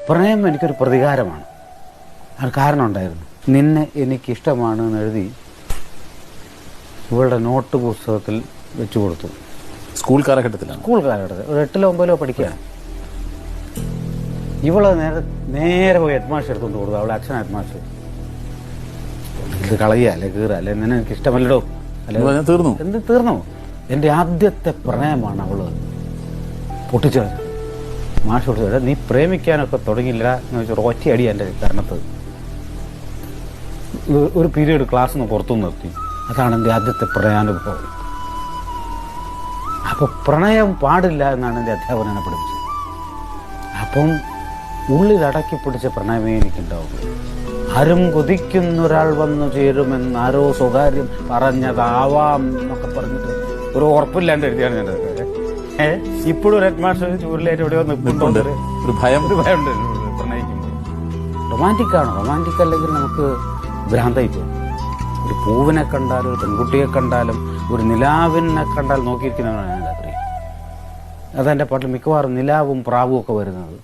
പ്രണയം എനിക്കൊരു പ്രതികാരമാണ്. അത് കാരണം ഉണ്ടായിരുന്നു. നിന്നെ എനിക്കിഷ്ടമാണ് എന്ന് എഴുതി ഇവളുടെ നോട്ട് പുസ്തകത്തിൽ വെച്ചു കൊടുത്തു. സ്കൂൾ കാലഘട്ടത്തിലാണ്? സ്കൂൾ കാലഘട്ടത്തിൽ ഒരു 8ലോ 9ലോ പഠിക്കുകയാണ്. ഇവള് നേരെ പോയി ഹെഡ് മാഷ് എടുത്തുകൊണ്ട് കൊടുത്തു. അവളെ അച്ഛൻ ഹെഡ് മാഷ്. ഇത് കളയുക അല്ലെ കീറുക അല്ലെ നിന്നെ എനിക്ക് ഇഷ്ടമല്ലടോ അല്ലെ തീർന്നു. എന്ത് തീർന്നു? എൻ്റെ ആദ്യത്തെ പ്രണയമാണ് അവള് പൊട്ടിച്ചത്. മാഷ് കൊടുത്തത് നീ പ്രേമിക്കാനൊക്കെ തുടങ്ങിയില്ല എന്ന് വെച്ചാൽ ഒറ്റയടി എൻ്റെ കരണത്ത്. ഒരു പീരീഡ് ക്ലാസ് നിന്ന് പുറത്തു നിർത്തി. അതാണ് എൻ്റെ ആദ്യത്തെ പ്രണയാനുഭവം. അപ്പോൾ പ്രണയം പാടില്ല എന്നാണ് എൻ്റെ അധ്യാപകൻ എന്നെ പഠിപ്പിച്ചത്. അപ്പം ഉള്ളിലടക്കി പിടിച്ച പ്രണയമേ എനിക്കുണ്ടാവും. ആരും കൊതിക്കുന്നൊരാൾ വന്നു ചേരുമെന്ന് ആരോ സ്വകാര്യം പറഞ്ഞതാവാം എന്നൊക്കെ പറഞ്ഞിട്ട് ഒരു ഉറപ്പില്ലാണ്ട് എഴുതിയാണ് ഞാൻ. ഇപ്പോഴും ഒരു ഹെഡ് മാസ്റ്റർ ചൂരിലായിട്ട് എവിടെയോ നിൽക്കുന്നുണ്ട്. ഒരു ഭയമുണ്ട് പ്രണയിക്കുമ്പോൾ. റൊമാൻറ്റിക്കാണ്. റൊമാൻറ്റിക് അല്ലെങ്കിൽ നമുക്ക് ഭ്രാന്തായി പോകും. ഒരു പൂവിനെ കണ്ടാലും ഒരു പെൺകുട്ടിയെ കണ്ടാലും ഒരു നിലാവിനെ കണ്ടാൽ നോക്കിയിരിക്കുന്നതാണ് ഞാൻ രാത്രി. അതെൻ്റെ പാട്ടിൽ മിക്കവാറും നിലാവും പ്രാവും ഒക്കെ വരുന്നത്.